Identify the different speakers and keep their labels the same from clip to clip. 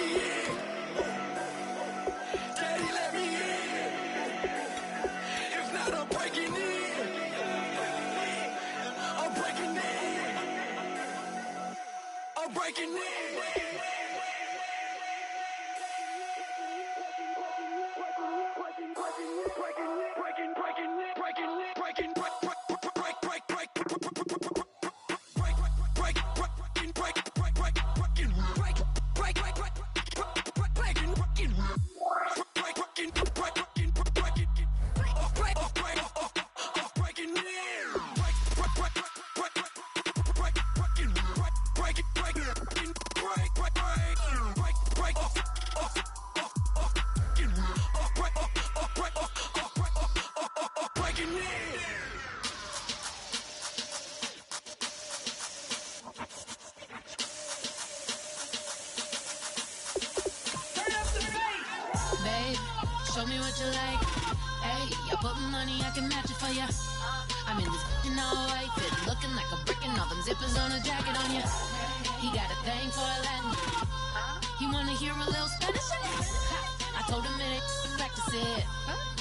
Speaker 1: in. Daddy, let me in. If not, I'm breaking in. I'm breaking in. I'm breaking in.
Speaker 2: Show me what you like. Hey, you put money, I can match it for ya. I'm in this in all white fit, looking like a brick and all them zippers on a jacket on ya. He got a thing for a Latin. He wanna hear a little Spanish in it. I told him it ain't practice it.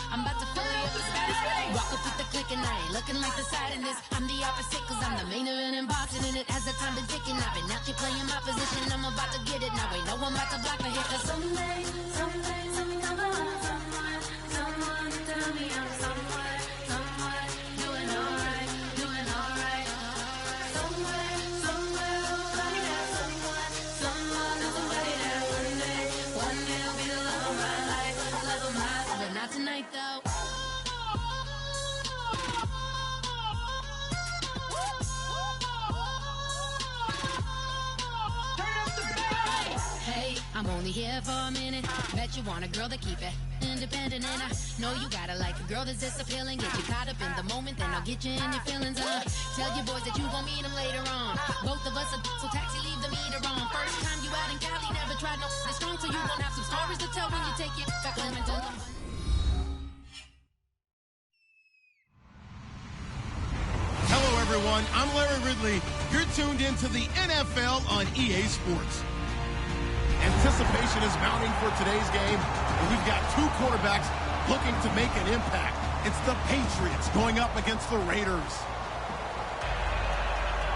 Speaker 2: I'm about to fill you up with Spanish. Walk up with the click and I ain't looking like the side in this. I'm the opposite cause I'm the main event in boxing and it has the time been ticking. I've been out here playing my position. I'm about to get it now. Ain't no one about to block the hit cause someday I'm gonna someone tell me I'm somewhere doing alright. Somewhere somebody that somebody that one day will be the love of my life, but not tonight though. Hey, I'm only here for a minute. Bet you want a girl to keep it independent, and I know you gotta like a girl that's this appealing. Get you caught up in the moment, then I'll get you in your feelings. Tell your boys that you gon' meet them later on. Both of us are so taxi, leave the meter on. First time you out in Cali, never tried no this strong, so you gon' have some stories to tell when you take it back home and tell them.
Speaker 3: Hello, everyone. I'm Larry Ridley. You're tuned into the NFL on EA Sports. Anticipation is mounting for today's game, and we've got two quarterbacks looking to make an impact. It's the Patriots going up against the Raiders.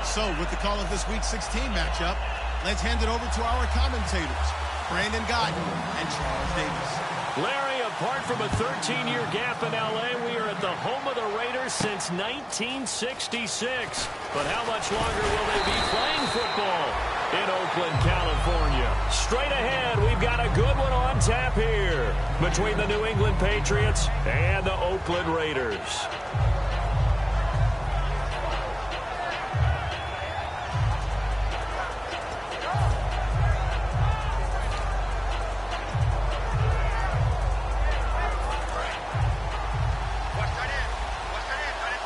Speaker 3: So, with the call of this Week 16 matchup, let's hand it over to our commentators, Brandon Godden and Charles Davis.
Speaker 4: Larry, apart from a 13-year gap in L.A., we are at the home of the Raiders since 1966. But how much longer will they be playing football in Oakland, California? Straight ahead, we've got a good one on tap here between the New England Patriots and the Oakland Raiders.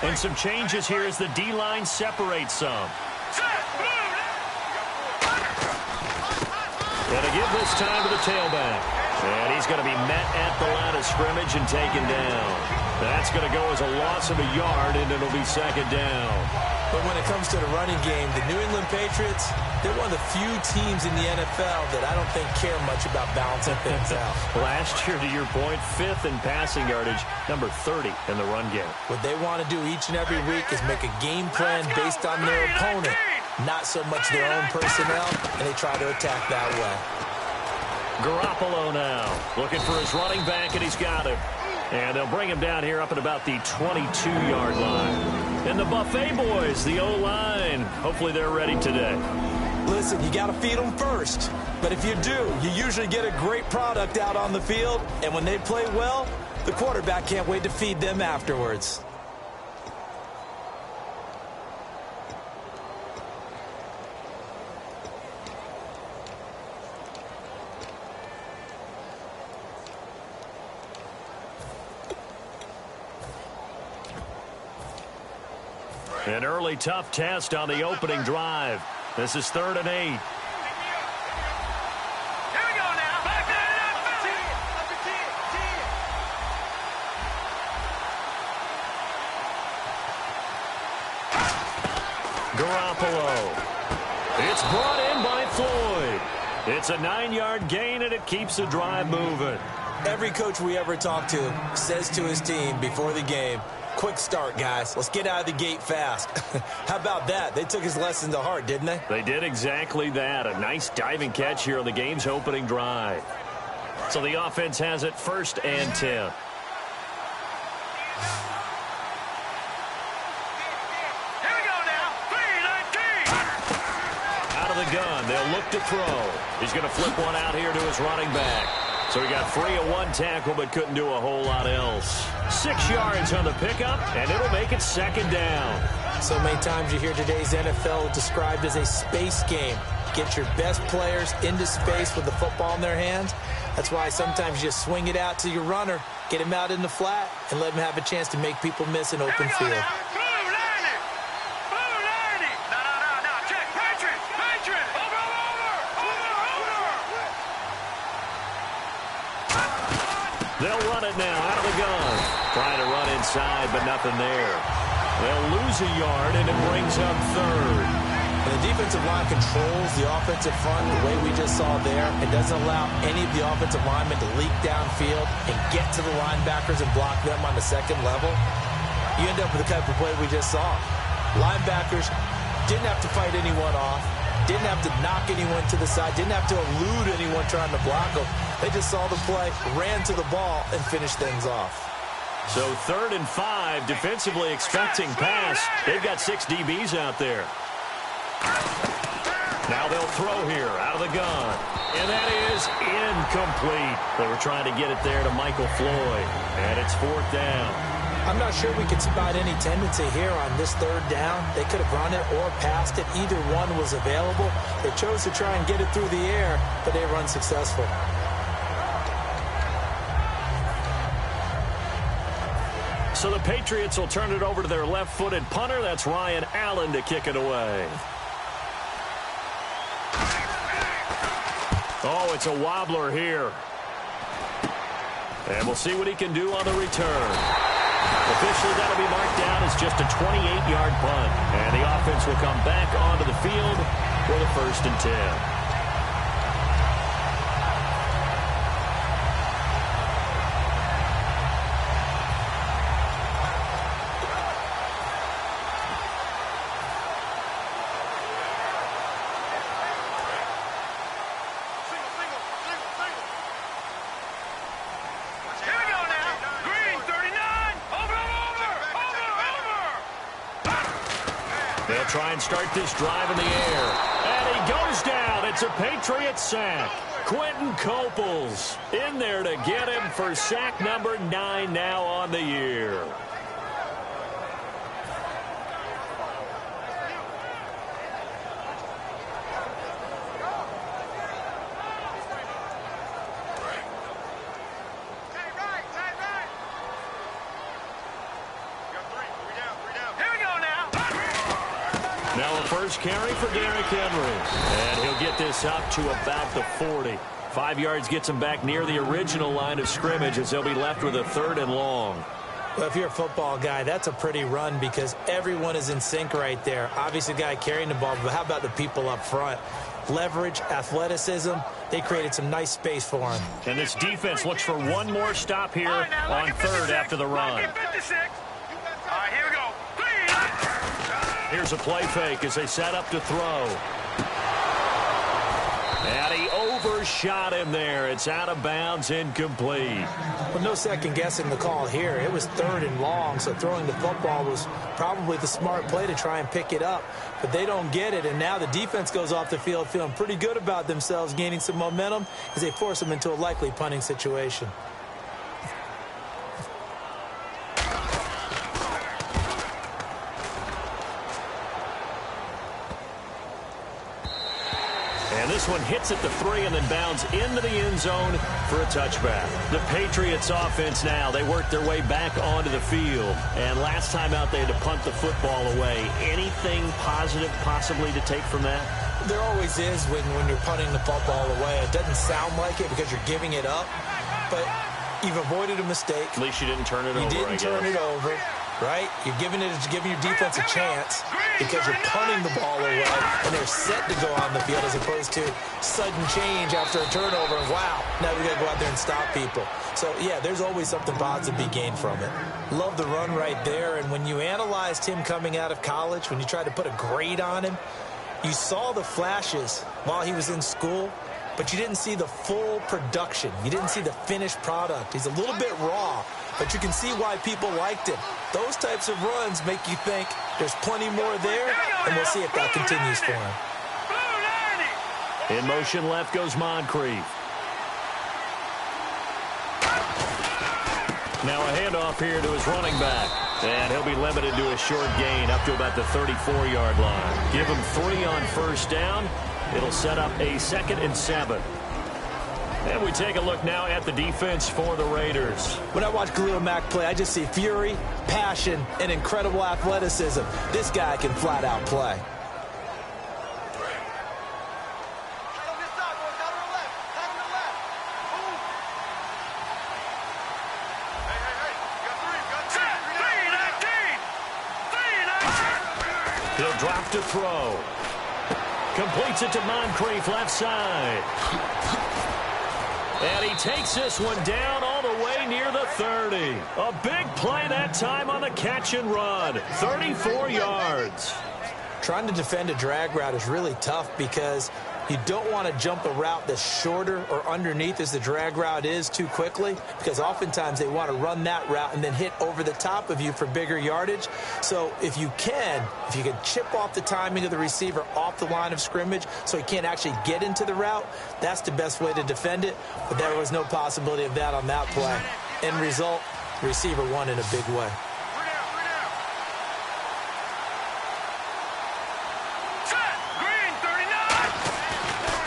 Speaker 4: And some changes here as the D-line separates some. And a give this time to the tailback. And he's going to be met at the line of scrimmage and taken down. That's going to go as a loss of a yard, and it'll be second down.
Speaker 5: But when it comes to the running game, the New England Patriots, they're one of the few teams in the NFL that I don't think care much about balancing things out.
Speaker 4: Last year, to your point, 5th in passing yardage, number 30 in the run game.
Speaker 5: What they want to do each and every week is make a game plan based on their opponent, not so much their own personnel, and they try to attack that way.
Speaker 4: Garoppolo now, looking for his running back, and he's got him. And they'll bring him down here up at about the 22-yard line. And the Buffet boys, the O-line, hopefully they're ready today.
Speaker 5: Listen, you got to feed them first. But if you do, you usually get a great product out on the field. And when they play well, the quarterback can't wait to feed them afterwards.
Speaker 4: An early tough test on the opening drive. This is 3rd and 8.
Speaker 1: Here we go now. Back
Speaker 4: Garoppolo. It's brought in by Floyd. It's a 9-yard gain, and it keeps the drive moving.
Speaker 5: Every coach we ever talk to says to his team before the game, quick start, guys. Let's get out of the gate fast. How about that? They took his lesson to heart, didn't they?
Speaker 4: They did exactly that. A nice diving catch here on the game's opening drive. So the offense has it 1st and 10. The gun. They'll look to throw. He's going to flip one out here to his running back. So he got free of one tackle but couldn't do a whole lot else. 6 yards on the pickup, and it'll make it 2nd down.
Speaker 5: So many times you hear today's NFL described as a space game. Get your best players into space with the football in their hands. That's why sometimes you just swing it out to your runner, get him out in the flat, and let him have a chance to make people miss an open field.
Speaker 4: They'll run it now out of the gun. Trying to run inside, but nothing there. They'll lose a yard, and it brings up 3rd.
Speaker 5: And the defensive line controls the offensive front the way we just saw there. It doesn't allow any of the offensive linemen to leak downfield and get to the linebackers and block them on the 2nd level. You end up with the type of play we just saw. Linebackers didn't have to fight anyone off, didn't have to knock anyone to the side, didn't have to elude anyone trying to block them. They just saw the play, ran to the ball, and finished things off.
Speaker 4: So 3rd and 5, defensively expecting pass. They've got 6 DBs out there. Now they'll throw here out of the gun. And that is incomplete. They were trying to get it there to Michael Floyd. And it's 4th down.
Speaker 5: I'm not sure we could spot any tendency here on this 3rd down. They could have run it or passed it. Either one was available. They chose to try and get it through the air, but they were unsuccessful.
Speaker 4: So the Patriots will turn it over to their left-footed punter. That's Ryan Allen to kick it away. Oh, it's a wobbler here. And we'll see what he can do on the return. Officially, that'll be marked down as just a 28-yard punt. And the offense will come back onto the field for the 1st and 10. They'll try and start this drive in the air. And he goes down. It's a Patriots sack. Quentin Coples in there to get him for sack number 9 now on the year. Now a first carry for Derrick Henry. And he'll get this up to about the 40. 5 yards gets him back near the original line of scrimmage as they'll be left with a 3rd and long.
Speaker 5: Well, if you're a football guy, that's a pretty run because everyone is in sync right there. Obviously, the guy carrying the ball, but how about the people up front? Leverage, athleticism, they created some nice space for him.
Speaker 4: And this defense looks for one more stop here on 3rd after the run.
Speaker 1: All right, here we go.
Speaker 4: Here's a play fake as they set up to throw. And he overshot him there. It's out of bounds, incomplete.
Speaker 5: Well, no second guessing the call here. It was 3rd and long, so throwing the football was probably the smart play to try and pick it up. But they don't get it, and now the defense goes off the field feeling pretty good about themselves, gaining some momentum as they force them into a likely punting situation.
Speaker 4: And this one hits at the 3 and then bounds into the end zone for a touchback. The Patriots offense now, they work their way back onto the field. And last time out, they had to punt the football away. Anything positive possibly to take from that?
Speaker 5: There always is when you're punting the football away. It doesn't sound like it because you're giving it up, but you've avoided a mistake.
Speaker 4: At least you didn't turn it over,
Speaker 5: You didn't turn it over. right? You're giving your defense a chance because you're punting the ball away, and they're set to go on the field as opposed to sudden change after a turnover, and wow, now we got to go out there and stop people. So, yeah, there's always something positive to be gained from it. Love the run right there, and when you analyzed him coming out of college, when you tried to put a grade on him, you saw the flashes while he was in school, but you didn't see the full production. You didn't see the finished product. He's a little bit raw, but you can see why people liked him. Those types of runs make you think there's plenty more there, and we'll see if that continues for him.
Speaker 4: In motion left goes Moncrief. Now a handoff here to his running back. And he'll be limited to a short gain up to about the 34-yard line. Give him 3 on first down. It'll set up a 2nd and 7. And we take a look now at the defense for the Raiders.
Speaker 5: When I watch Khalil Mack play, I just see fury, passion, and incredible athleticism. This guy can flat out play.
Speaker 4: He'll drop to throw. Completes it to Moncrief, left side. And he takes this one down all the way near the 30. A big play that time on the catch and run. 34 yards.
Speaker 5: Trying to defend a drag route is really tough because you don't want to jump a route that's shorter or underneath as the drag route is too quickly, because oftentimes they want to run that route and then hit over the top of you for bigger yardage. So if you can chip off the timing of the receiver off the line of scrimmage so he can't actually get into the route, that's the best way to defend it. But there was no possibility of that on that play. End result, the receiver won in a big way.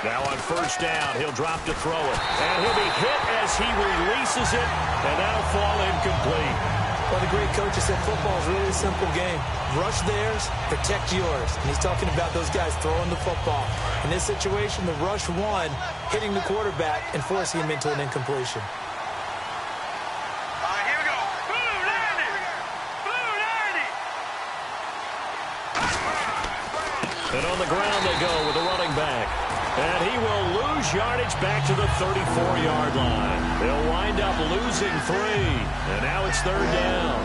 Speaker 4: Now on first down, he'll drop to throw it. And he'll be hit as he releases it, and that'll fall incomplete.
Speaker 5: Well, the great coach has said football is really a simple game. Rush theirs, protect yours. And he's talking about those guys throwing the football. In this situation, the rush won, hitting the quarterback and forcing him into an incompletion.
Speaker 1: Here we go. Blue 90.
Speaker 4: And on the ground they go with the running back. And he will lose yardage back to the 34-yard line. They'll wind up losing 3. And now it's 3rd down.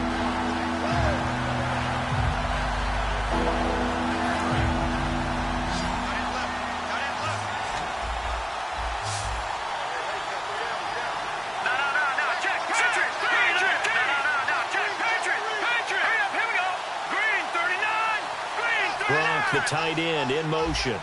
Speaker 4: Gronk, the tight end, in motion.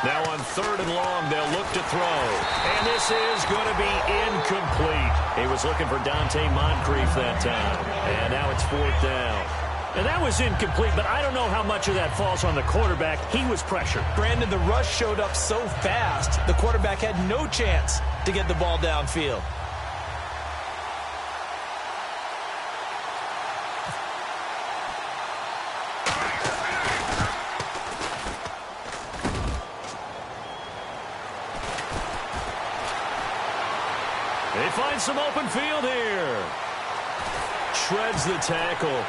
Speaker 4: Now on 3rd and long, they'll look to throw. And this is going to be incomplete. He was looking for Dante Moncrief that time. And now it's 4th down. And that was incomplete, but I don't know how much of that falls on the quarterback. He was pressured.
Speaker 5: Brandon, the rush showed up so fast, the quarterback had no chance to get the ball downfield.
Speaker 4: They find some open field here. Shreds the tackle.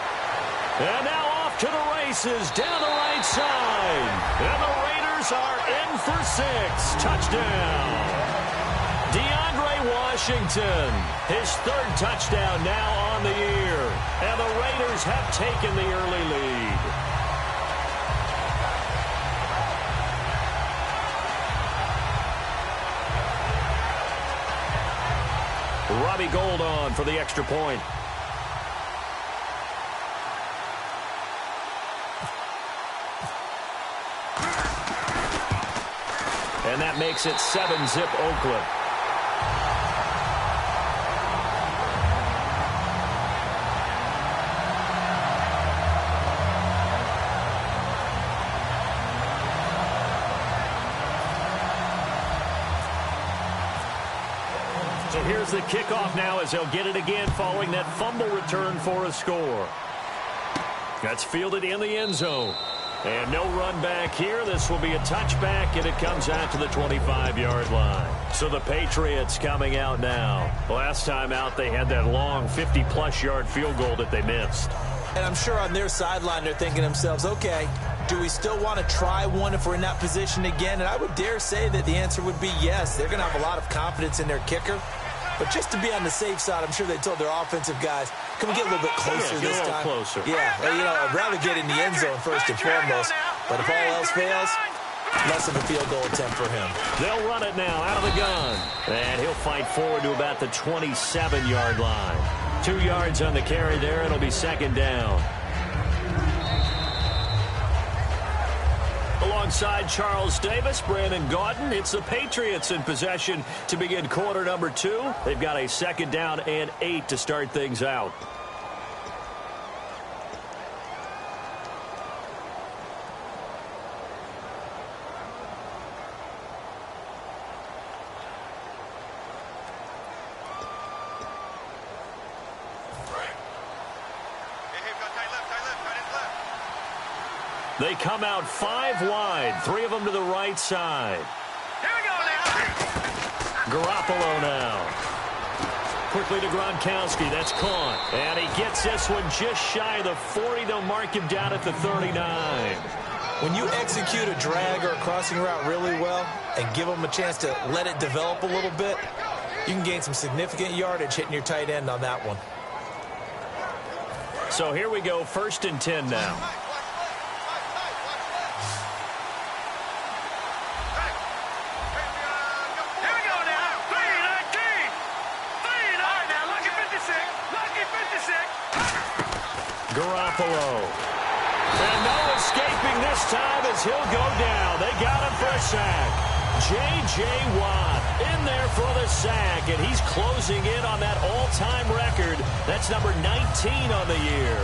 Speaker 4: And now off to the races down the right side. And the Raiders are in for 6. Touchdown. DeAndre Washington. His 3rd touchdown now on the year. And the Raiders have taken the early lead. Robbie Gould on for the extra point. And that makes it 7-zip Oakland. So here's the kickoff now as they'll get it again following that fumble return for a score. That's fielded in the end zone. And no run back here. This will be a touchback, and it comes out to the 25-yard line. So the Patriots coming out now. Last time out, they had that long 50-plus yard field goal that they missed.
Speaker 5: And I'm sure on their sideline they're thinking to themselves, okay, do we still want to try one if we're in that position again? And I would dare say that the answer would be yes. They're going to have a lot of confidence in their kicker. But just to be on the safe side, I'm sure they told their offensive guys, can we get a little bit closer this time?
Speaker 4: Closer.
Speaker 5: Yeah, I'd rather get in the end zone first and foremost. But if all else fails, less of a field goal attempt for him.
Speaker 4: They'll run it now out of the gun. And he'll fight forward to about the 27-yard line. 2 yards on the carry there. It'll be second down. Alongside Charles Davis, Brandon Gaudin, it's the Patriots in possession to begin quarter number 2. They've got a second down and 8 to start things out. They come out 5 wide, 3 of them to the right side.
Speaker 1: Here we go now.
Speaker 4: Garoppolo now. Quickly to Gronkowski. That's caught. And he gets this one just shy of the 40. They'll mark him down at the 39.
Speaker 5: When you execute a drag or a crossing route really well and give them a chance to let it develop a little bit, you can gain some significant yardage hitting your tight end on that one.
Speaker 4: So here we go, 1st and 10 now. Garoppolo. And no escaping this time as he'll go down. They got him for a sack. J.J. Watt in there for the sack, and he's closing in on that all-time record. That's number 19 on the year.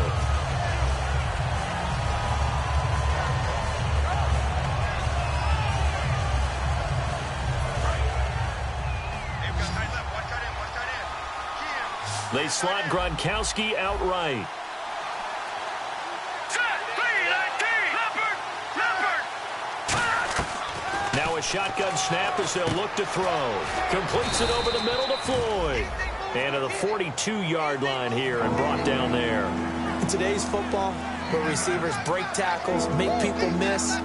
Speaker 4: They slot Gronkowski outright. Now a shotgun snap as they'll look to throw. Completes it over the middle to Floyd. And to the 42-yard line here and brought down there.
Speaker 5: In today's football, where receivers break tackles, make people miss,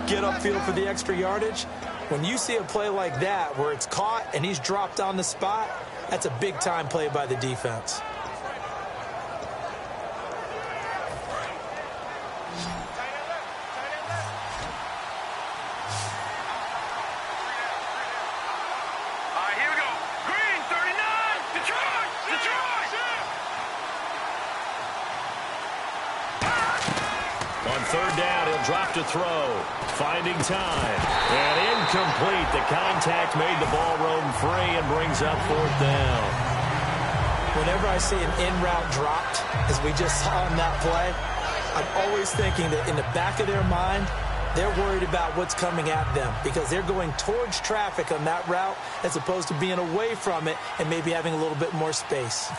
Speaker 5: get upfield for the extra yardage, when you see a play like that where it's caught and he's dropped on the spot, that's a big-time play by the defense.
Speaker 4: Third down, he'll drop to throw. Finding time. And incomplete. The contact made the ball roam free and brings up 4th down.
Speaker 5: Whenever I see an in-route dropped, as we just saw in that play, I'm always thinking that in the back of their mind, they're worried about what's coming at them because they're going towards traffic on that route as opposed to being away from it and maybe having a little bit more space.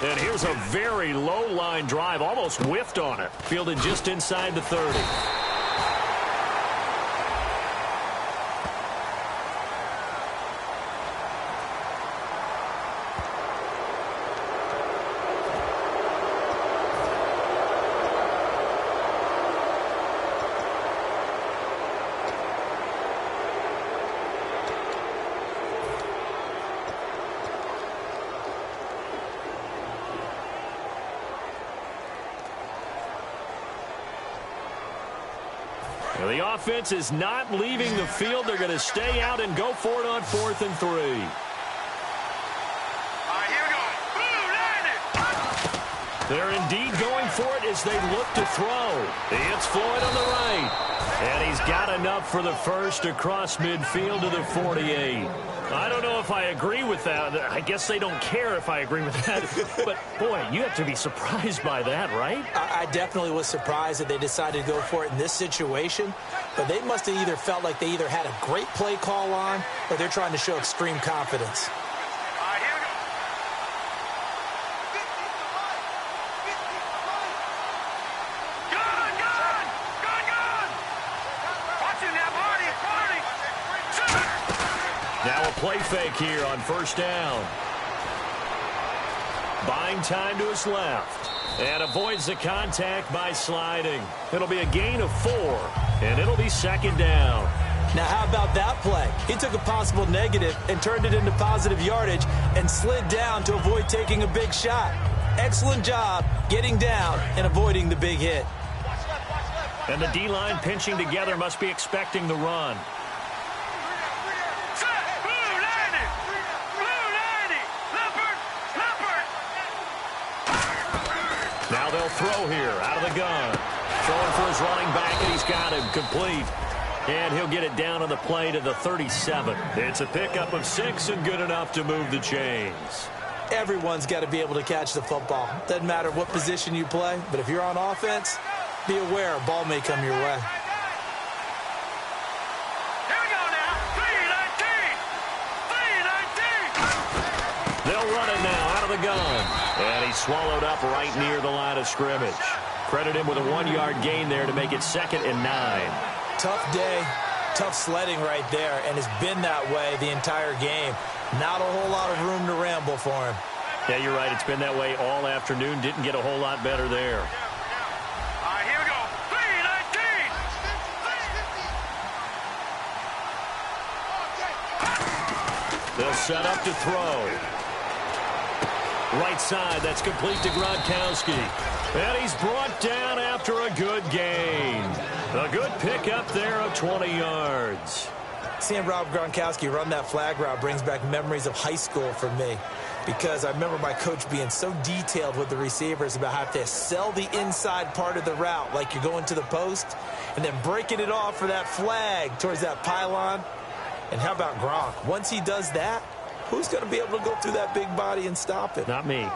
Speaker 4: And here's a very low-line drive, almost whiffed on it. Fielded just inside the 30. The offense is not leaving the field. They're going to stay out and go for it on 4th and 3.
Speaker 1: All right, here we go. Boom,
Speaker 4: They're indeed going for it as they look to throw. It's Floyd on the right. And he's got enough for the first across midfield to the 48. I don't know if I agree with that. I guess they don't care if I agree with that. But, boy, you have to be surprised by that, right?
Speaker 5: I definitely was surprised that they decided to go for it in this situation. But they must have either felt like they either had a great play call on or they're trying to show extreme confidence.
Speaker 1: all right, here we go.
Speaker 4: a play fake here on first down. Buying time to his left. And avoids the contact by sliding. It'll be a gain of 4, and it'll be second down.
Speaker 5: Now, how about that play? He took a possible negative and turned it into positive yardage and slid down to avoid taking a big shot. Excellent job getting down and avoiding the big hit.
Speaker 4: And the D-line pinching together must be expecting the run. Now they'll throw here out of the gun. Throwing for his running back, and he's got him complete. And he'll get it down on the play to the 37. It's a pickup of 6 and good enough to move the chains.
Speaker 5: Everyone's got to be able to catch the football. Doesn't matter what position you play, but if you're on offense, be aware a ball may come your way.
Speaker 1: Here we go now. 3-19.
Speaker 4: They'll run it now out of the gun. And he's swallowed up right near the line of scrimmage. Credit him with a 1-yard gain there to make it 2nd and 9.
Speaker 5: Tough day, tough sledding right there, and it's been that way the entire game. Not a whole lot of room to ramble for him.
Speaker 4: Yeah, you're right. It's been that way all afternoon. Didn't get a whole lot better there.
Speaker 1: All right, here we go. 3-19.
Speaker 4: They'll set up to throw. Right side, that's complete to Gronkowski. And he's brought down after a good gain. A good pickup there of 20 yards.
Speaker 5: Seeing Rob Gronkowski run that flag route brings back memories of high school for me, because I remember my coach being so detailed with the receivers about how to sell the inside part of the route like you're going to the post and then breaking it off for that flag towards that pylon. And how about Gronk? Once he does that, who's going to be able to go through that big body and stop it?
Speaker 4: Not me.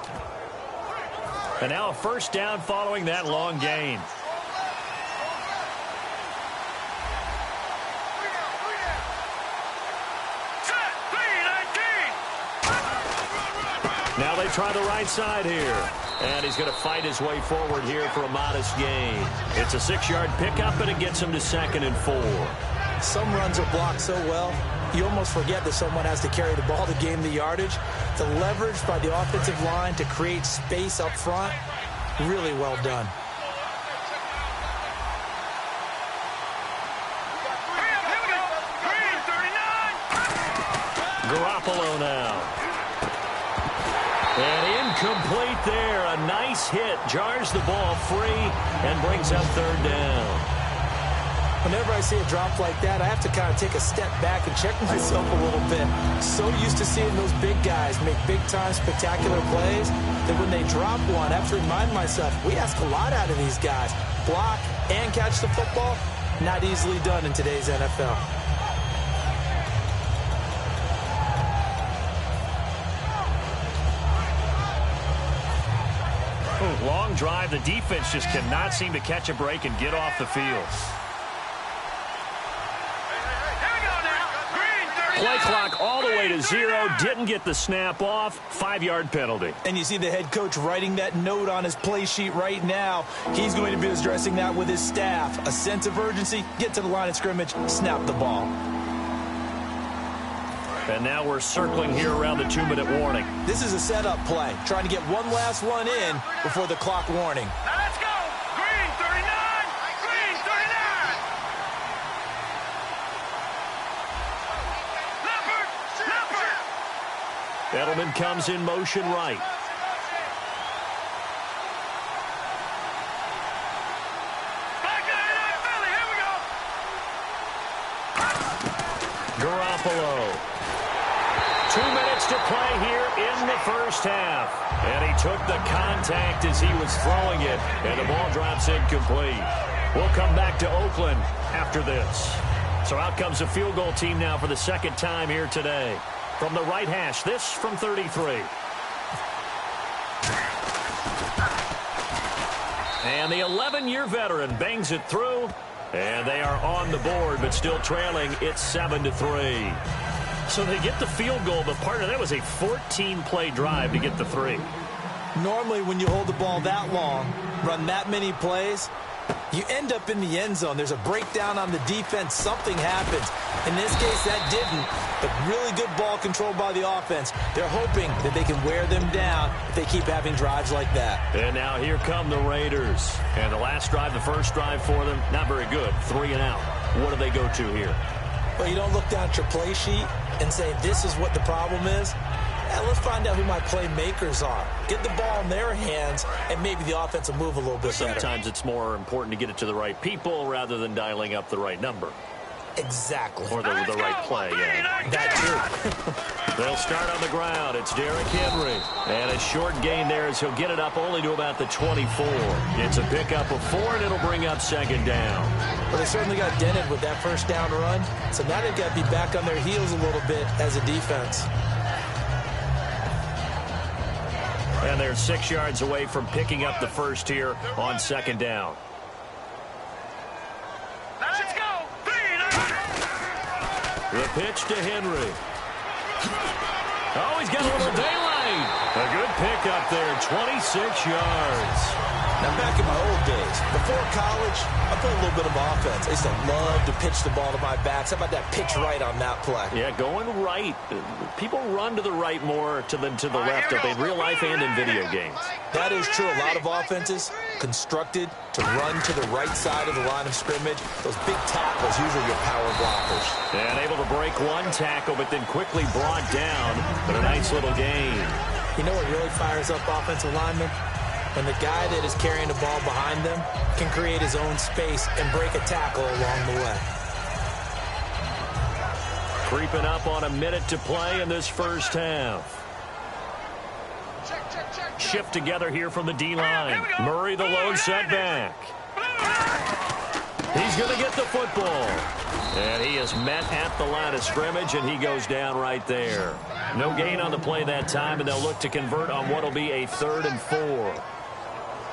Speaker 4: And now a first down following that long gain. Now they try the right side here. And he's going to fight his way forward here for a modest gain. It's a 6-yard pickup, and it gets him to 2nd and 4.
Speaker 5: Some runs are blocked so well, you almost forget that someone has to carry the ball to gain the yardage. The leverage by the offensive line to create space up front, really well done.
Speaker 4: Garoppolo now. And incomplete there. A nice hit. Jars the ball free and brings up 3rd down.
Speaker 5: Whenever I see a drop like that, I have to kind of take a step back and check myself a little bit. So used to seeing those big guys make big-time spectacular plays that when they drop one, I have to remind myself, we ask a lot out of these guys. Block and catch the football, not easily done in today's NFL.
Speaker 4: Long drive. The defense just cannot seem to catch a break and get off the field. Play clock all the way to 0. Didn't get the snap off. 5-yard penalty.
Speaker 5: And you see the head coach writing that note on his play sheet right now. He's going to be addressing that with his staff. A sense of urgency, get to the line of scrimmage, snap the ball.
Speaker 4: And now we're circling here around the 2-minute warning.
Speaker 5: This is a setup play, trying to get one last one in before the clock warning.
Speaker 1: Now let's go. Green 39. Green 39. Leopard.
Speaker 4: Edelman comes in motion right.
Speaker 1: Back to Philly. Here we go.
Speaker 4: Garoppolo. 2 minutes to play here in the first half. And he took the contact as he was throwing it. And the ball drops incomplete. We'll come back to Oakland after this. So out comes a field goal team now for the 2nd time here today. From the right hash, this from 33. And the 11-year veteran bangs it through. And they are on the board, but still trailing. It's 7-3. So they get the field goal, but part of that was a 14-play drive to get the 3.
Speaker 5: Normally when you hold the ball that long, run that many plays, You end up in the end zone. There's a breakdown on the defense. Something happens. In this case, that didn't. But really good ball control by the offense. They're hoping that they can wear them down if they keep having drives like that.
Speaker 4: And now here come the Raiders. And the last drive, the first drive for them, not very good. 3 and out. What do they go to here?
Speaker 5: Well, you don't look down at your play sheet and say, this is what the problem is. Let's find out who my playmakers are. Get the ball in their hands, and maybe the offense will move a little bit better.
Speaker 4: Sometimes it's more important to get it to the right people rather than dialing up the right number.
Speaker 5: Exactly.
Speaker 4: Or the right play, yeah.
Speaker 5: That too.
Speaker 4: They'll start on the ground. It's Derrick Henry. And a short gain there as he'll get it up only to about the 24. It's a pickup of 4, and it'll bring up second down.
Speaker 5: Well, they certainly got dented with that first down run. So now they've got to be back on their heels a little bit as a defense.
Speaker 4: And they're 6 yards away from picking up the first here on second down.
Speaker 1: Let's go.
Speaker 4: The pitch to Henry. Oh, he's got a little daylight. A good pickup there, 26 yards.
Speaker 5: Now, back in my old days, before college, I played a little bit of offense. I used to love to pitch the ball to my backs. How about that pitch right on that play?
Speaker 4: Yeah, going right. People run to the right more than to the left, don't they, in real life and in video games.
Speaker 5: That is true. A lot of offenses constructed to run to the right side of the line of scrimmage. Those big tackles, usually your power blockers.
Speaker 4: And able to break one tackle, but then quickly brought down. But a nice little gain.
Speaker 5: You know what really fires up offensive linemen? When the guy that is carrying the ball behind them can create his own space and break a tackle along the way.
Speaker 4: Creeping up on a minute to play in this first half. Shift together here from the D-line. Murray the lone setback. He's going to get the football. And he is met at the line of scrimmage, and he goes down right there. No gain on the play that time, and they'll look to convert on what will be a 3rd and 4.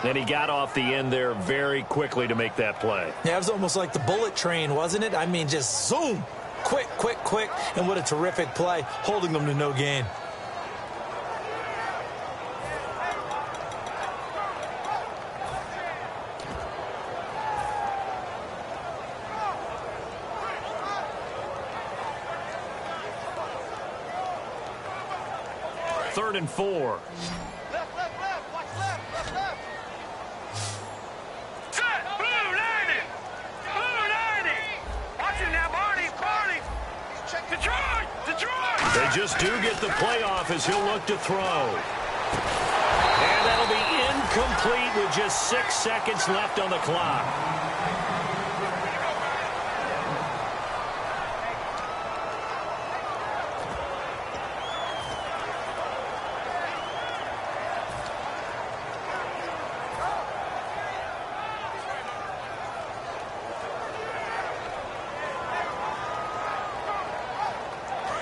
Speaker 4: And he got off the end there very quickly to make that play.
Speaker 5: Yeah, it was almost like the bullet train, wasn't it? I mean, just zoom. Quick, quick, quick. And what a terrific play, holding them to no gain.
Speaker 4: Third and 4. They just do get the playoff as he'll look to throw. And that'll be incomplete with just 6 seconds left on the clock.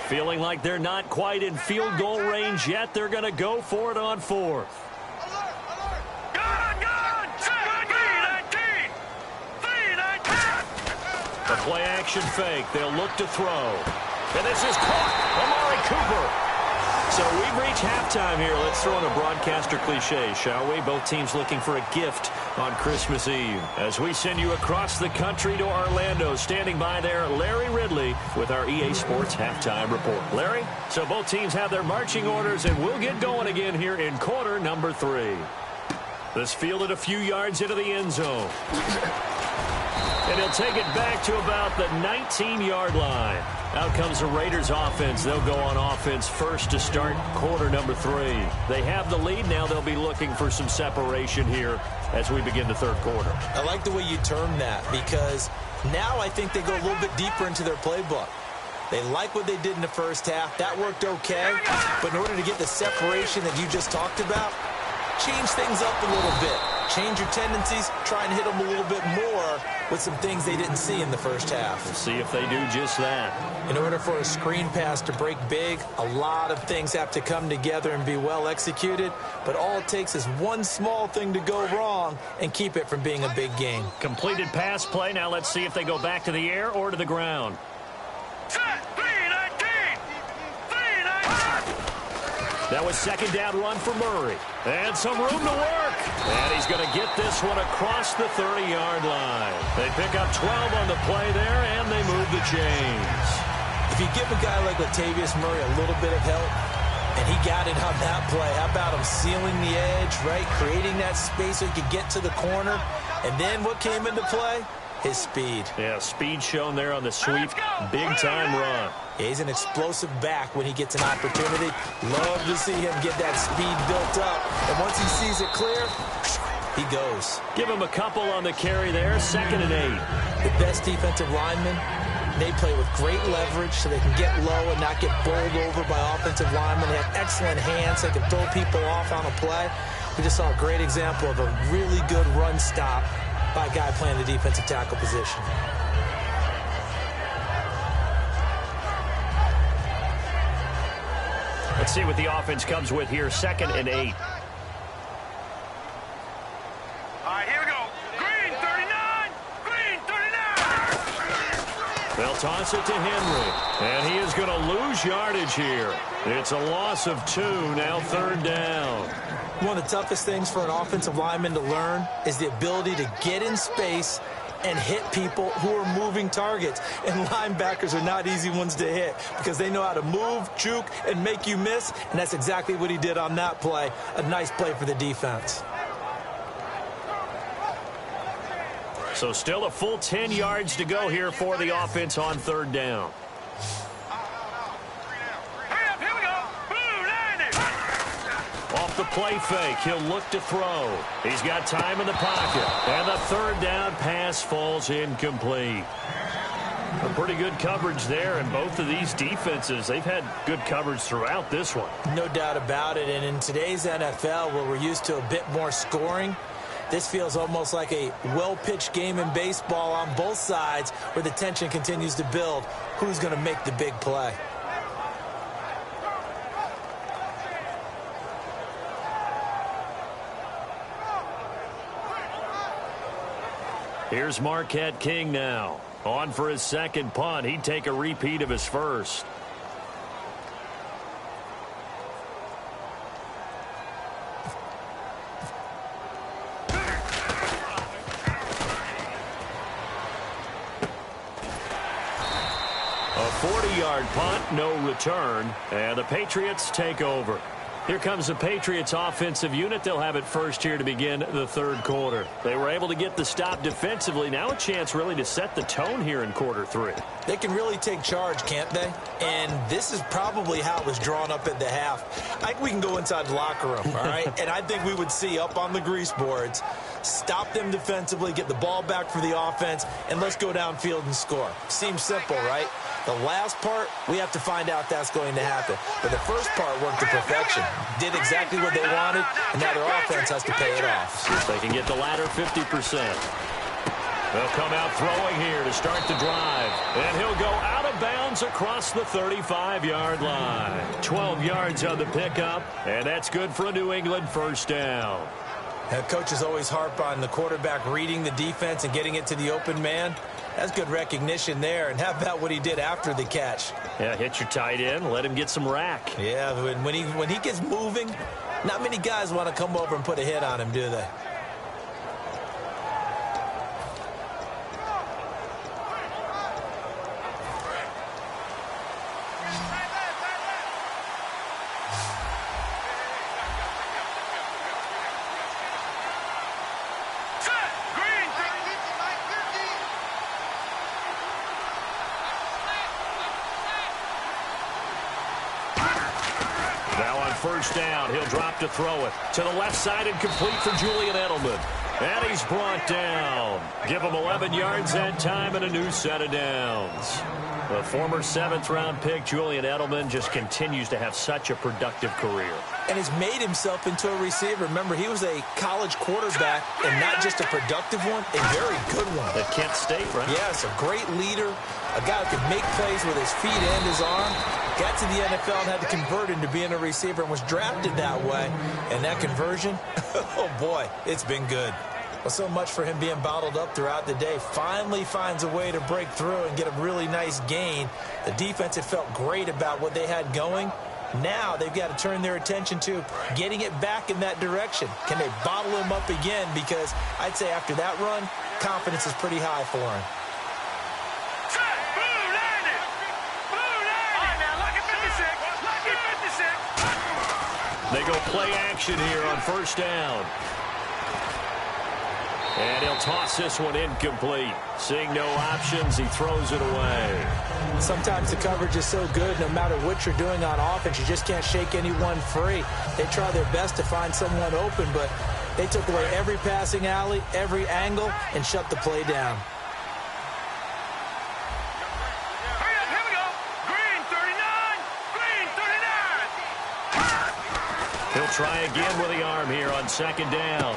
Speaker 4: Feeling like they're not quite in field goal range yet. They're going to go for it on 4th. The play action fake. They'll look to throw. And this is caught. Amari Cooper. So we've reached halftime here. Let's throw in a broadcaster cliche, shall we? Both teams looking for a gift on Christmas Eve. As we send you across the country to Orlando, standing by there, Larry Ridley with our EA Sports Halftime Report. Larry, so both teams have their marching orders, and we'll get going again here in quarter number 3. This fielded a few yards into the end zone. And he'll take it back to about the 19-yard line. Out comes the Raiders offense. They'll go on offense first to start quarter number 3. They have the lead. Now they'll be looking for some separation here as we begin the third quarter.
Speaker 5: I like the way you term that, because now I think they go a little bit deeper into their playbook. They like what they did in the first half. That worked okay. But in order to get the separation that you just talked about, change things up a little bit. Change your tendencies. Try and hit them a little bit more with some things they didn't see in the first half.
Speaker 4: We'll see if they do just that.
Speaker 5: In order for a screen pass to break big, a lot of things have to come together and be well executed. But all it takes is one small thing to go wrong and keep it from being a big game.
Speaker 4: Completed pass play. Now let's see if they go back to the air or to the ground. That was second down run for Murray. And some room to work. And he's going to get this one across the 30-yard line. They pick up 12 on the play there, and they move the chains.
Speaker 5: If you give a guy like Latavius Murray a little bit of help, and he got it on that play, how about him sealing the edge, right? Creating that space so he could get to the corner. And then what came into play? His speed.
Speaker 4: Yeah, speed shown there on the sweep. Big-time run.
Speaker 5: Yeah, he's an explosive back when he gets an opportunity. Love to see him get that speed built up. And once he sees it clear, he goes.
Speaker 4: Give him a couple on the carry there. 2nd and 8.
Speaker 5: The best defensive linemen, they play with great leverage so they can get low and not get bowled over by offensive linemen. They have excellent hands. They can throw people off on a play. We just saw a great example of a really good run stop by a guy playing the defensive tackle position.
Speaker 4: Let's see what the offense comes with here. 2nd and 8.
Speaker 1: All right, here we go. Green 39. Green 39.
Speaker 4: They'll toss it to Henry. And he is going to lose yardage here. It's a loss of 2. Now 3rd down.
Speaker 5: One of the toughest things for an offensive lineman to learn is the ability to get in space and hit people who are moving targets. And linebackers are not easy ones to hit because they know how to move, juke, and make you miss. And that's exactly what he did on that play. A nice play for the defense.
Speaker 4: So still a full 10 yards to go here for the offense on 3rd down. Off the play fake, he'll look to throw. He's got time in the pocket. And the 3rd down pass falls incomplete. A pretty good coverage there, and both of these defenses, they've had good coverage throughout this one.
Speaker 5: No doubt about it, and in today's NFL, where we're used to a bit more scoring, this feels almost like a well-pitched game in baseball on both sides where the tension continues to build. Who's going to make the big play?
Speaker 4: Here's Marquette King now. On for his 2nd punt. He'd take a repeat of his first. A 40-yard punt, no return, and the Patriots take over. Here comes the Patriots offensive unit. They'll have it first here to begin the 3rd quarter. They were able to get the stop defensively. Now a chance really to set the tone here in quarter 3.
Speaker 5: They can really take charge, can't they? And this is probably how it was drawn up at the half. I think we can go inside the locker room, all right? And I think we would see up on the grease boards, stop them defensively, get the ball back for the offense, and let's go downfield and score. Seems simple, right? The last part, we have to find out that's going to happen. But the first part worked to perfection. Did exactly what they wanted, and now their offense has to pay it off.
Speaker 4: See if they can get the latter 50%. They'll come out throwing here to start the drive. And he'll go out of bounds across the 35-yard line. 12 yards on the pickup, and that's good for a New England 1st down.
Speaker 5: Now, coaches always harp on the quarterback reading the defense and getting it to the open man. That's good recognition there. And how about what he did after the catch?
Speaker 4: Yeah, hit your tight end, let him get some rack.
Speaker 5: Yeah, when he gets moving, not many guys want to come over and put a hit on him, do they?
Speaker 4: First down. He'll drop to throw it. To the left side and complete for Julian Edelman. And he's brought down. Give him 11 yards that time and a new set of downs. The former 7th-round pick, Julian Edelman, just continues to have such a productive career.
Speaker 5: And has made himself into a receiver. Remember, he was a college quarterback, and not just a productive one, a very good one.
Speaker 4: At Kent State, right?
Speaker 5: Yes, a great leader, a guy who could make plays with his feet and his arm. Got to the NFL and had to convert into being a receiver and was drafted that way. And that conversion, oh boy, it's been good. Well, so much for him being bottled up throughout the day. Finally finds a way to break through and get a really nice gain. The defense had felt great about what they had going, Now they've got to turn their attention to getting it back in that direction. Can they bottle him up again? Because I'd say after that run, confidence is pretty high for him.
Speaker 4: They go play action here on first down. And he'll toss this one incomplete. Seeing no options, he throws it away.
Speaker 5: Sometimes the coverage is so good, no matter what you're doing on offense, you just can't shake anyone free. They try their best to find someone open, but they took away every passing alley, every angle, and shut the play down.
Speaker 4: He'll try again with the arm here on second down.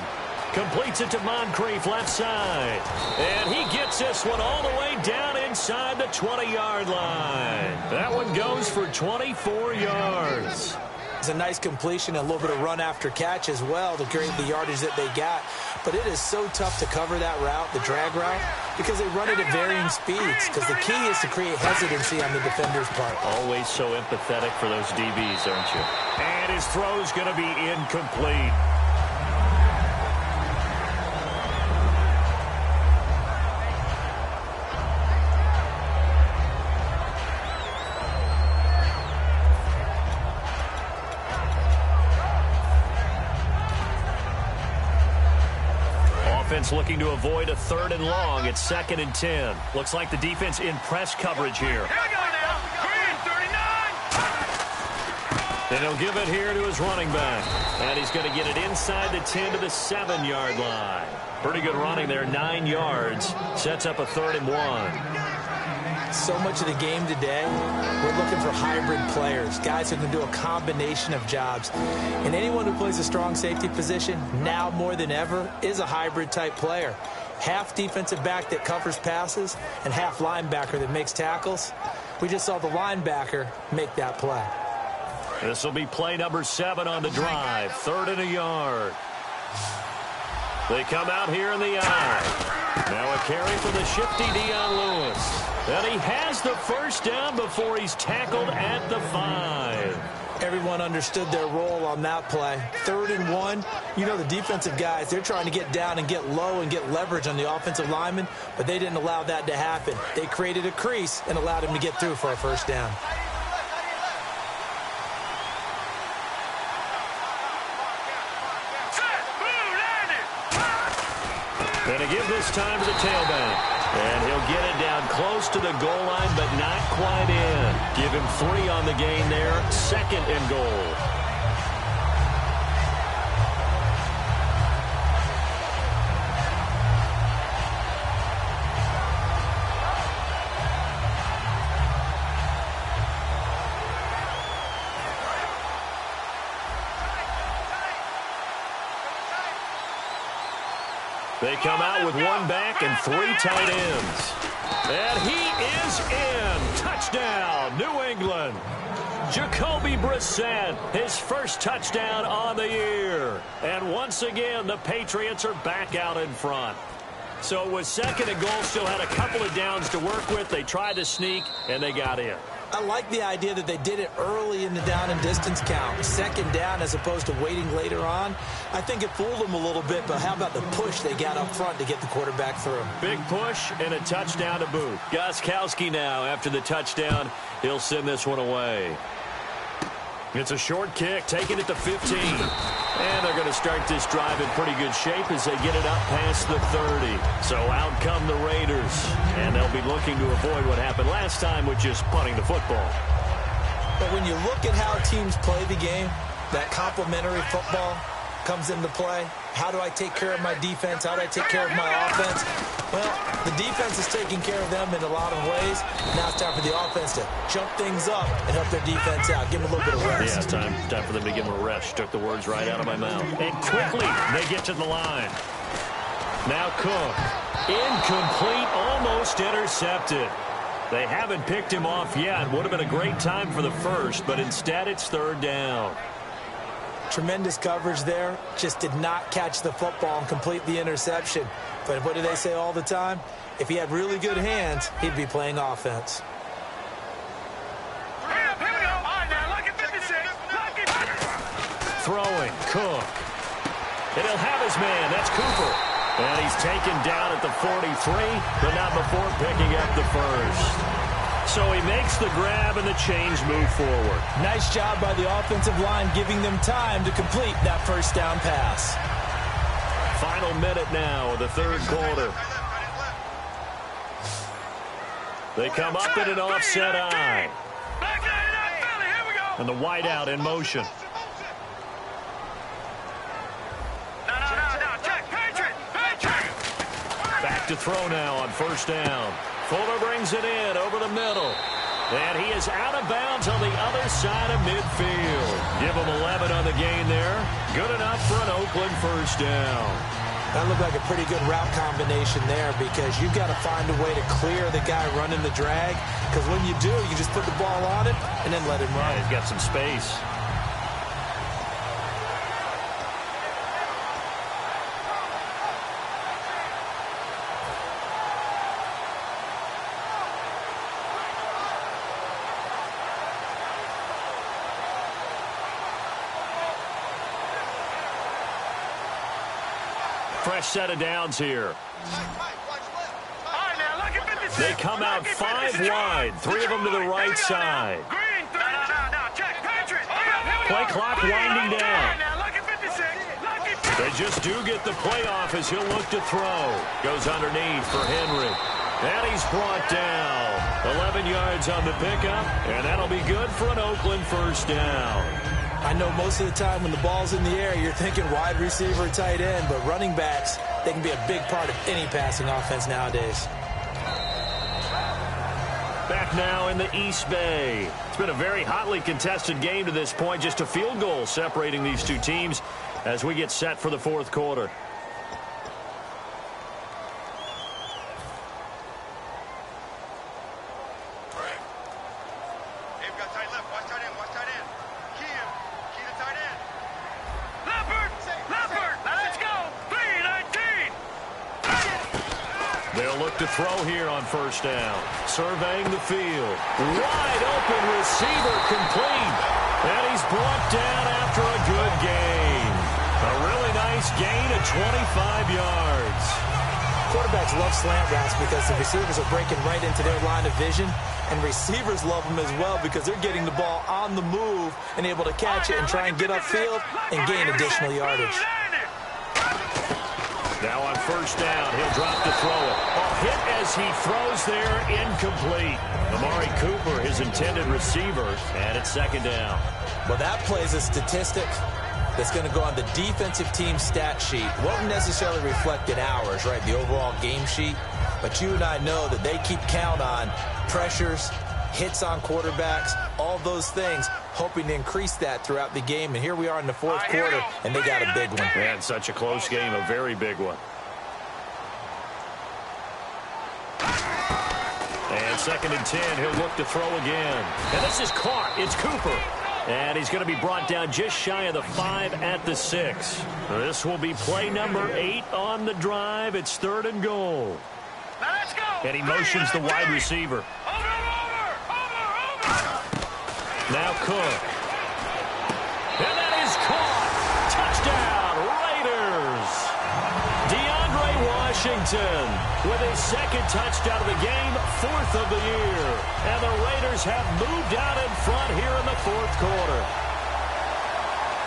Speaker 4: Completes it to Moncrief left side. And he gets this one all the way down inside the 20-yard line. That one goes for 24 yards.
Speaker 5: It's a nice completion, a little bit of run after catch as well to create the yardage that they got. But it is so tough to cover that route, the drag route, because they run it at varying speeds. Because the key is to create hesitancy on the defender's part.
Speaker 4: Always so empathetic for those DBs, aren't you? And his throw's going to be incomplete. Looking to avoid a 3rd and long. It's 2nd and 10. Looks like the defense in press coverage here.
Speaker 1: Here we go now. Green, 39.
Speaker 4: And he'll give it here to his running back. And he's going to get it inside the 10 to the 7-yard line. Pretty good running there, 9 yards. Sets up a 3rd and 1.
Speaker 5: So much of the game today, we're looking for hybrid players, guys who can do a combination of jobs. And anyone who plays a strong safety position, now more than ever, is a hybrid-type player. Half defensive back that covers passes and half linebacker that makes tackles. We just saw the linebacker make that play.
Speaker 4: This will be play number 7 on the drive. 3rd and a yard. They come out here in the eye. Now a carry for the shifty Dion Lewis. And he has the first down before he's tackled at the 5.
Speaker 5: Everyone understood their role on that play. 3rd and 1. You know the defensive guys, they're trying to get down and get low and get leverage on the offensive lineman, but they didn't allow that to happen. They created a crease and allowed him to get through for a first down.
Speaker 4: Going to give this time to the tailback. And he'll get it down close to the goal line, but not quite in. Give him 3 on the gain there. 2nd and goal. They come out with 1 back and 3 tight ends. And he is in. Touchdown, New England. Jacoby Brissett, his first touchdown on the year. And once again, the Patriots are back out in front. So it was 2nd and goal, still had a couple of downs to work with. They tried to sneak, and they got in.
Speaker 5: I like the idea that they did it early in the down and distance count. 2nd down as opposed to waiting later on. I think it fooled them a little bit, but how about the push they got up front to get the quarterback through?
Speaker 4: Big push and a touchdown to boot. Gostkowski now, after the touchdown, he'll send this one away. It's a short kick, taking it to 15. And they're going to start this drive in pretty good shape as they get it up past the 30. So out come the Raiders. And they'll be looking to avoid what happened last time with just punting the football.
Speaker 5: But when you look at how teams play the game, that complementary football comes into play. How do I take care of my defense? How do I take care of my offense? Well, the defense is taking care of them in a lot of ways. Now it's time for the offense to jump things up and help their defense out. Give them a little bit of rest.
Speaker 4: Yeah, time for them to give them a rest. Took the words right out of my mouth. And quickly, they get to the line. Now Cook. Incomplete, almost intercepted. They haven't picked him off yet. Would have been a great time for the first, but instead it's 3rd down.
Speaker 5: Tremendous coverage there. Just did not catch the football and complete the interception. But what do they say all the time? If he had really good hands, he'd be playing offense.
Speaker 1: Here we go. All right, now look at 56.
Speaker 4: throwing. Cook. And he'll have his man. That's Cooper. And he's taken down at the 43, but not before picking up the first. So he makes the grab and the chains move forward.
Speaker 5: Nice job by the offensive line giving them time to complete that first down pass.
Speaker 4: Final minute now of the third quarter. They come up in an offset eye. And the wideout in motion. Back to throw now on first down. Fuller brings it in over the middle. And he is out of bounds on the other side of midfield. Give him 11 on the gain there. Good enough for an Oakland first down.
Speaker 5: That looked like a pretty good route combination there because you've got to find a way to clear the guy running the drag. Because when you do, you just put the ball on it and then let him run.
Speaker 4: Yeah, he's got some space. Fresh set of downs here. They come out 5 wide, 3 of them to the right side. Play clock winding down. They just do get the playoff as he'll look to throw. Goes underneath for Henry. And he's brought down. 11 yards on the pickup, and that'll be good for an Oakland first down.
Speaker 5: I know most of the time when the ball's in the air, you're thinking wide receiver, tight end, but running backs, they can be a big part of any passing offense nowadays.
Speaker 4: Back now in the East Bay. It's been a very hotly contested game to this point. Just a field goal separating these two teams as we get set for the fourth quarter. To throw here on first down. Surveying the field. Wide open receiver complete. And he's brought down after a good gain. A really nice gain of 25 yards.
Speaker 5: Quarterbacks love slant routes because the receivers are breaking right into their line of vision. And receivers love them as well because they're getting the ball on the move and able to catch it and try and get upfield and gain additional yardage.
Speaker 4: Now on first down, he'll drop to throw it. A hit as he throws there, incomplete. Amari Cooper, his intended receiver, and it's second down.
Speaker 5: Well, that plays a statistic that's going to go on the defensive team stat sheet. Won't necessarily reflect in ours, right, the overall game sheet. But you and I know that they keep count on pressures, hits on quarterbacks, all those things, hoping to increase that throughout the game. And here we are in the fourth quarter, and they got a big one.
Speaker 4: And such a close game, a very big one. And second and 10, he'll look to throw again. And this is caught. It's Cooper. And he's going to be brought down just shy of the 5 at the 6. This will be play number 8 on the drive. It's third and goal.
Speaker 1: Now let's go.
Speaker 4: And he motions the wide receiver. Now Cook. And that is caught. Touchdown, Raiders. DeAndre Washington with his second touchdown of the game, 4th of the year. And the Raiders have moved out in front here in the fourth quarter.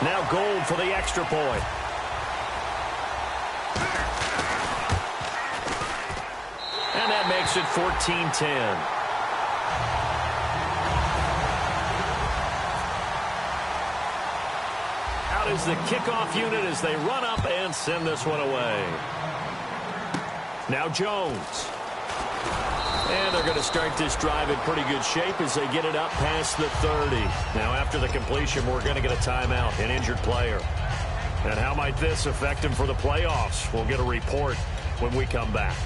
Speaker 4: Now Gold for the extra point. And that makes it 14-10. Is the kickoff unit as they run up and send this one away. Now Jones. And they're going to start this drive in pretty good shape as they get it up past the 30. Now after the completion, we're going to get a timeout, an injured player. And how might this affect him for the playoffs? We'll get a report when we come back.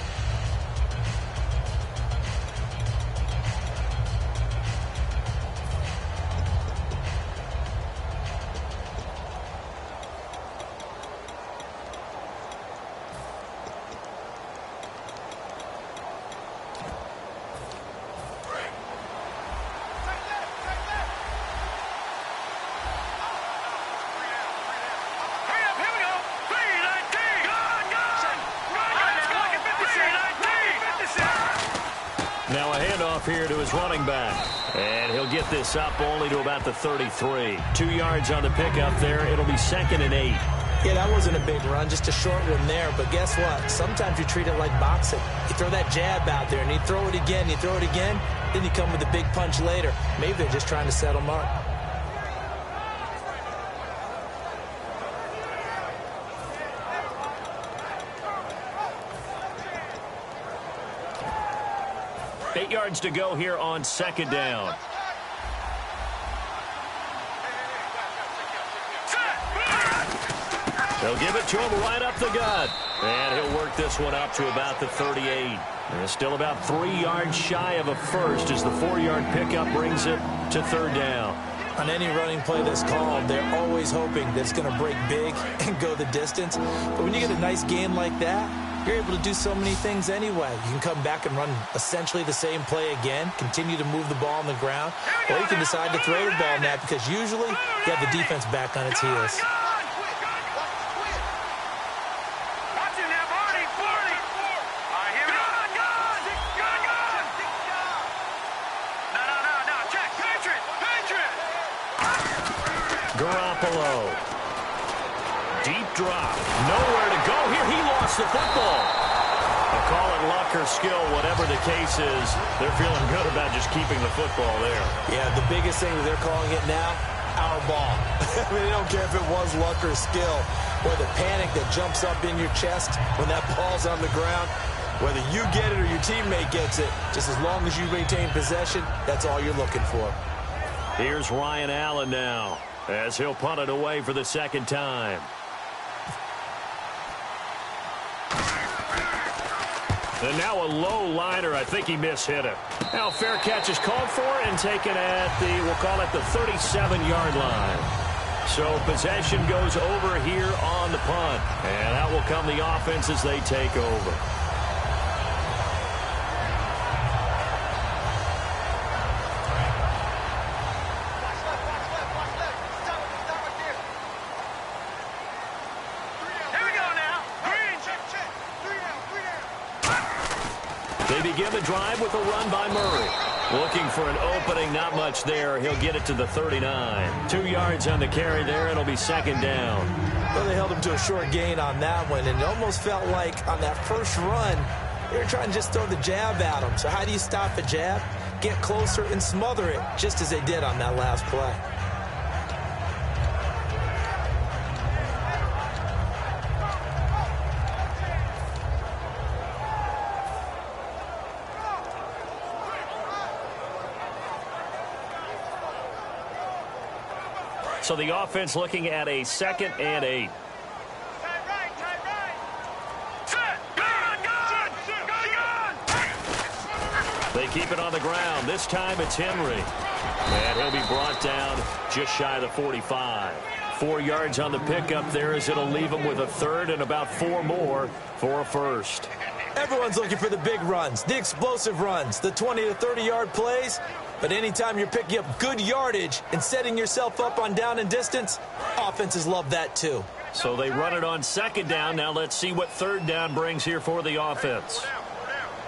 Speaker 4: Now a handoff here to his running back. And he'll get this up only to about the 33. 2 yards on the pickup there. It'll be 2nd and 8.
Speaker 5: Yeah, that wasn't a big run, just a short one there. But guess what? Sometimes you treat it like boxing. You throw that jab out there, and you throw it again, then you come with a big punch later. Maybe they're just trying to set him up.
Speaker 4: Eight yards to go here on 2nd down. They'll give it to him right up the gut. And he'll work this one up to about the 38. And still about 3 yards shy of a first as the 4-yard pickup brings it to 3rd down.
Speaker 5: On any running play that's called, they're always hoping that it's going to break big and go the distance. But when you get a nice gain like that, you're able to do so many things anyway. You can come back and run essentially the same play again, continue to move the ball on the ground, or you can decide to throw the ball now because usually you have the defense back on its heels.
Speaker 4: Deep drop. Nowhere to go here. He lost the football. I'll call it luck or skill, whatever the case is. They're feeling good about just keeping the football there.
Speaker 5: Yeah, the biggest thing that they're calling it now, our ball. I mean, they don't care if it was luck or skill, or the panic that jumps up in your chest when that ball's on the ground. Whether you get it or your teammate gets it, just as long as you maintain possession, that's all you're looking for.
Speaker 4: Here's Ryan Allen now, as he'll punt it away for the 2nd time. And now a low liner. I think he mishit it. Now fair catch is called for and taken at the, we'll call it the 37-yard line. So possession goes over here on the punt. And out will come the offense as they take over. They begin the drive with a run by Murray. Looking for an opening, not much there. He'll get it to the 39. 2 yards on the carry there. It'll be 2nd down.
Speaker 5: Well, they held him to a short gain on that one, and it almost felt like on that first run, they were trying to just throw the jab at him. So how do you stop a jab? Get closer and smother it, just as they did on that last play.
Speaker 4: So the offense looking at a 2nd and 8. They keep it on the ground. This time it's Henry. And he'll be brought down just shy of the 45. 4 yards on the pickup there as it'll leave him with a 3rd and about 4 more for a first.
Speaker 5: Everyone's looking for the big runs, the explosive runs, the 20 to 30-yard plays. But anytime you're picking up good yardage and setting yourself up on down and distance, offenses love that too.
Speaker 4: So they run it on 2nd down. Now let's see what 3rd down brings here for the offense.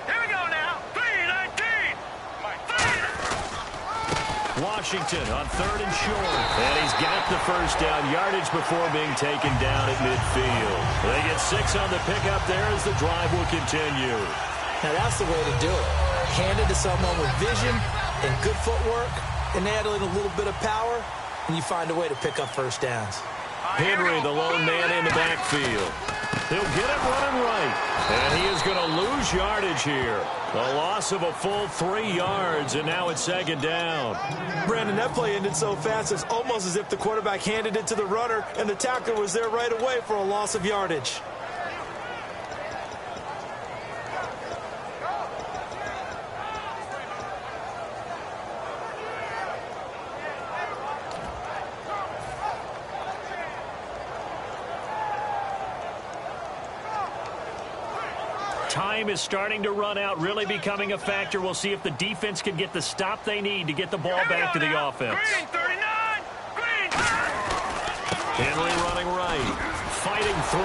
Speaker 1: Here we go now. 3-19.
Speaker 4: Washington on 3rd and short. And he's got the first down yardage before being taken down at midfield. They get 6 on the pickup there as the drive will continue.
Speaker 5: Now that's the way to do it. Hand it to someone with vision and good footwork, and add in a little bit of power, and you find a way to pick up first downs.
Speaker 4: Henry, the lone man in the backfield. He'll get it running right. And he is going to lose yardage here. A loss of a full 3 yards, and now it's 2nd down.
Speaker 5: Brandon, that play ended so fast, it's almost as if the quarterback handed it to the runner, and the tackler was there right away for a loss of yardage.
Speaker 4: Time is starting to run out, really becoming a factor. We'll see if the defense can get the stop they need to get the ball back to the offense.
Speaker 1: Green, 39. Green.
Speaker 4: Henry running right. fighting through.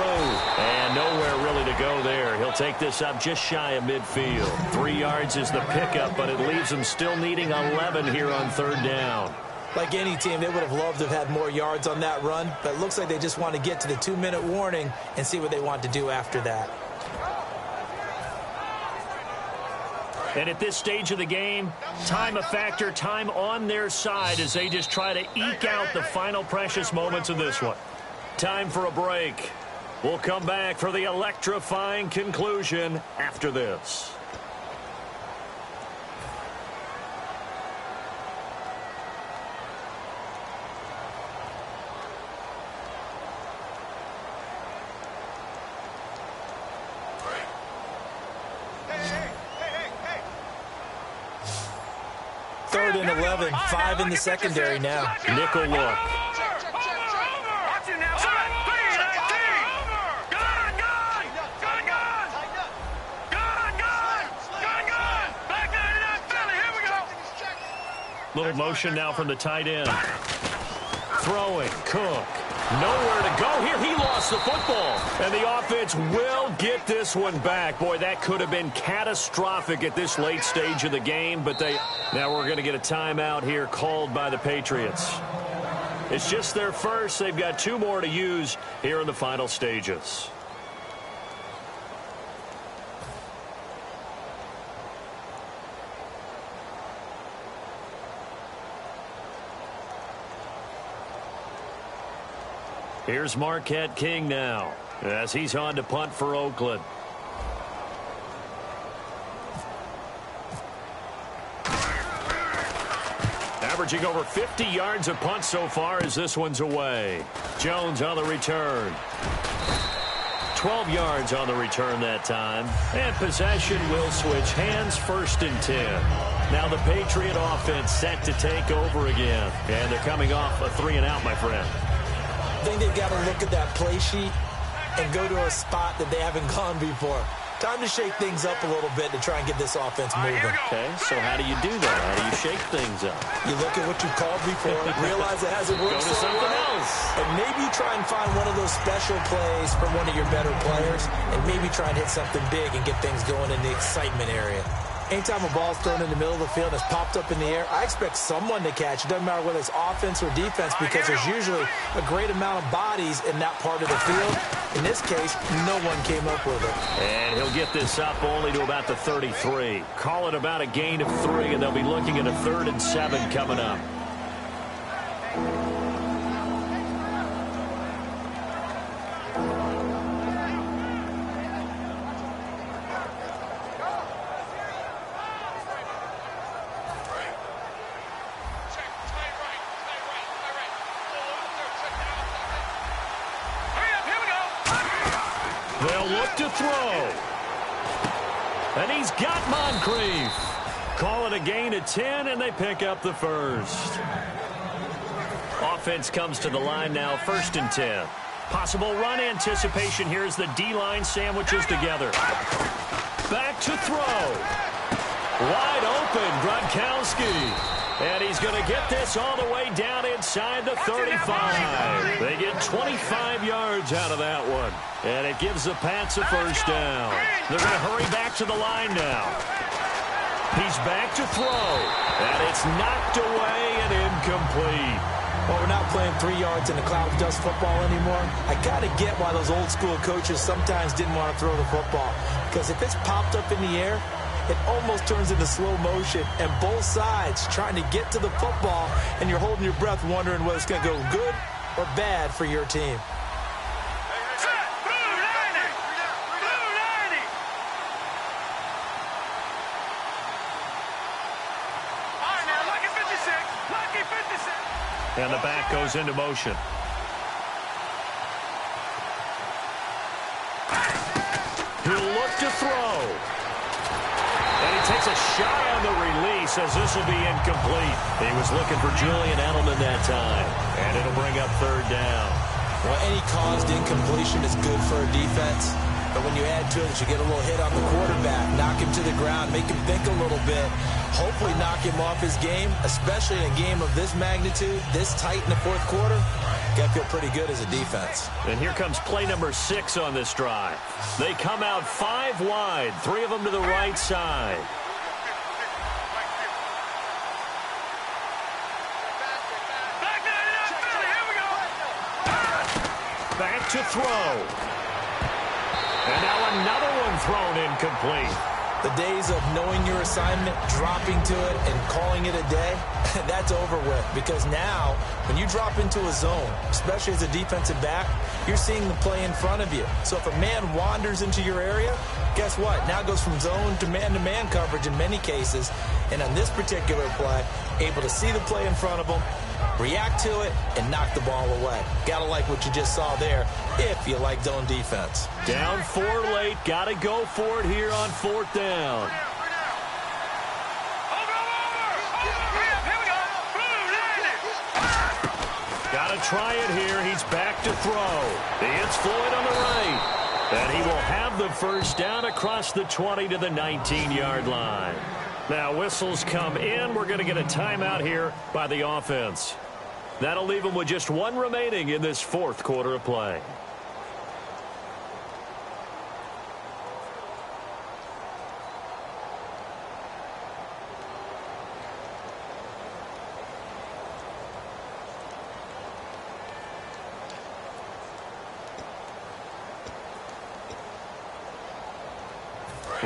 Speaker 4: And nowhere really to go there. He'll take this up just shy of midfield. 3 yards is the pickup, but it leaves them still needing 11 here on third down.
Speaker 5: Like any team, they would have loved to have had more yards on that run, but it looks like they just want to get to the 2-minute warning and see what they want to do after that.
Speaker 4: And at this stage of the game, time a factor, time on their side as they just try to eke out the final precious moments of this one. Time for a break. We'll come back for the electrifying conclusion after this.
Speaker 5: Third and 11, 5 in the secondary now.
Speaker 4: Nickel look. Little motion now from the tight end. Throwing, Cook. Nowhere to go here. He lost the football. And the offense will get this one back. Boy, that could have been catastrophic at this late stage of the game. But now we're going to get a timeout here called by the Patriots. It's just their first. They've got 2 more to use here in the final stages. Here's Marquette King now as he's on to punt for Oakland. Averaging over 50 yards a punt so far as this one's away. Jones on the return. 12 yards on the return that time. And possession will switch hands, 1st and 10. Now the Patriot offense set to take over again. And they're coming off a 3-and-out, my friend.
Speaker 5: I think they've got to look at that play sheet and go to a spot that they haven't gone before. Time to shake things up a little bit to try and get this offense moving.
Speaker 4: Okay, so how do you do that? How do you shake things up?
Speaker 5: You look at what you called before, realize it hasn't worked
Speaker 4: Go to
Speaker 5: so
Speaker 4: something
Speaker 5: well,
Speaker 4: else.
Speaker 5: and maybe try and find one of those special plays from one of your better players, and maybe try and hit something big and get things going in the excitement area. Anytime a ball's thrown in the middle of the field and it's popped up in the air, I expect someone to catch. It doesn't matter whether it's offense or defense because there's usually a great amount of bodies in that part of the field. In this case, no one came up with it.
Speaker 4: And he'll get this up only to about the 33. Call it about a gain of 3, and they'll be looking at a 3rd and 7 coming up. They'll look to throw. And he's got Moncrief. Call it a gain of 10, and they pick up the 1st. Offense comes to the line now, 1st and 10. Possible run anticipation here as the D-line sandwiches together. Back to throw. Wide open, Gronkowski. And he's going to get this all the way down inside the 35. They get 25 yards out of that one. And it gives the Pats a 1st down. They're going to hurry back to the line now. He's back to throw. And it's knocked away and incomplete.
Speaker 5: Well, we're not playing 3 yards in the cloud of dust football anymore. I got to get why those old school coaches sometimes didn't want to throw the football. Because if it's popped up in the air, it almost turns into slow motion, and both sides trying to get to the football, and you're holding your breath wondering whether it's going to go good or bad for your team.
Speaker 4: And the back goes into motion. He'll look to throw. And he takes a shot on the release as this will be incomplete. He was looking for Julian Edelman that time. And it'll bring up 3rd down.
Speaker 5: Well, any caused incompletion is good for a defense. But when you add to it that you get a little hit on the quarterback, knock him to the ground, make him think a little bit, hopefully knock him off his game, especially in a game of this magnitude, this tight in the fourth quarter. Got to feel pretty good as a defense.
Speaker 4: And here comes play number 6 on this drive. They come out 5 wide, 3 of them to the right side. Back to throw. And now another one thrown incomplete.
Speaker 5: The days of knowing your assignment, dropping to it, and calling it a day, that's over with. Because now, when you drop into a zone, especially as a defensive back, you're seeing the play in front of you. So if a man wanders into your area, guess what? Now it goes from zone to man coverage in many cases. And on this particular play, able to see the play in front of him, react to it, and knock the ball away. Gotta like what you just saw there if you like zone defense.
Speaker 4: Down 4 late. Gotta go for it here on 4th down. Gotta try it here. He's back to throw. It's Floyd on the right. And he will have the first down across the 20 to the 19-yard line. Now whistles come in. We're going to get a timeout here by the offense. That'll leave them with just 1 remaining in this 4th quarter of play.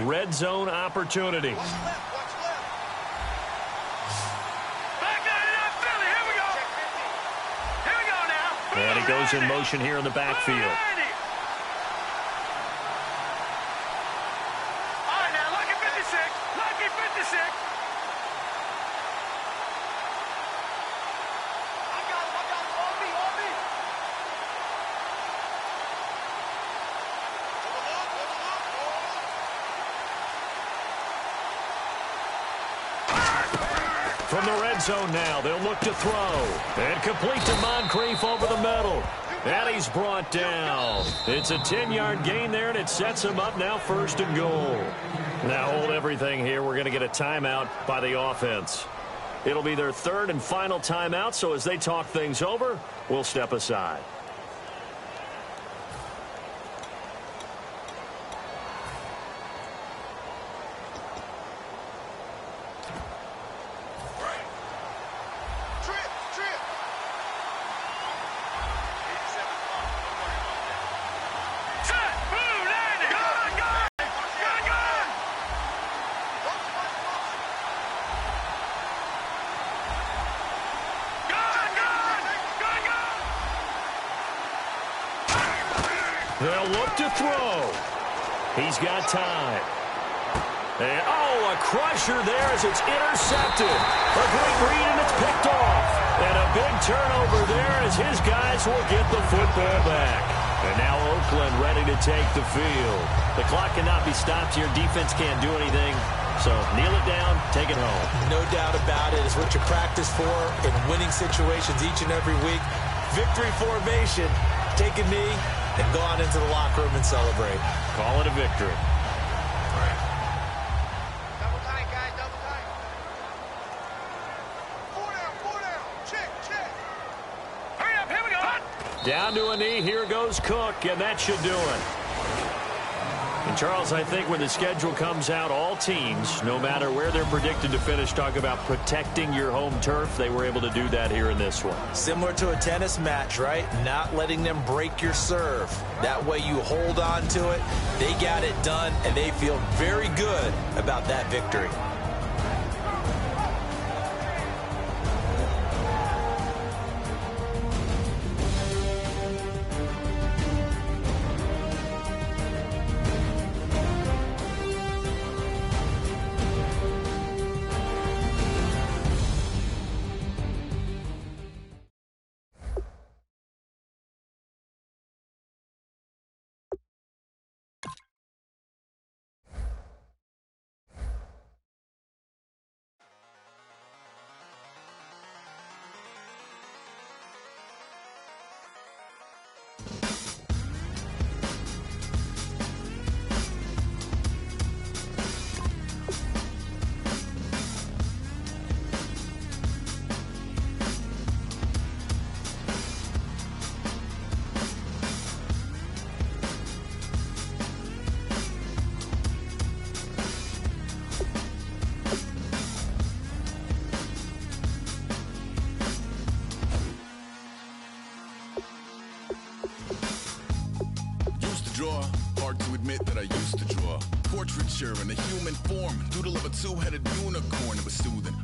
Speaker 4: Red zone opportunity. And he goes in motion here in the backfield.
Speaker 1: All right, now, lucky 56. Lucky 56. I got him. On me.
Speaker 4: From the red zone now, they'll look to throw. And complete to Moncrief over the middle. And he's brought down. It's a 10-yard gain there, and it sets him up now 1st and goal. Now hold everything here. We're going to get a timeout by the offense. It'll be their 3rd and final timeout, so as they talk things over, we'll step aside. They'll look to throw. He's got time. And, a crusher there as it's intercepted. A great read, and it's picked off. And a big turnover there as his guys will get the football back. And now Oakland ready to take the field. The clock cannot be stopped here. Defense can't do anything. So kneel it down, take it home.
Speaker 5: No doubt about it. It's what you practice for in winning situations each and every week. Victory formation. Take a knee and go on into the locker room and celebrate.
Speaker 4: Call it a victory.
Speaker 1: Double tight, guys. Double tight. 4 down. Check. Hurry up. Here we go.
Speaker 4: Down to a knee. Here goes Cook, and that should do it. And, Charles, I think when the schedule comes out, all teams, no matter where they're predicted to finish, talk about protecting your home turf. They were able to do that here in this one.
Speaker 5: Similar to a tennis match, right? Not letting them break your serve. That way you hold on to it. They got it done, and they feel very good about that victory.
Speaker 1: Used to draw, hard to admit that I used to draw. Portraiture in a human form, doodle of a two-headed unicorn, it was soothing.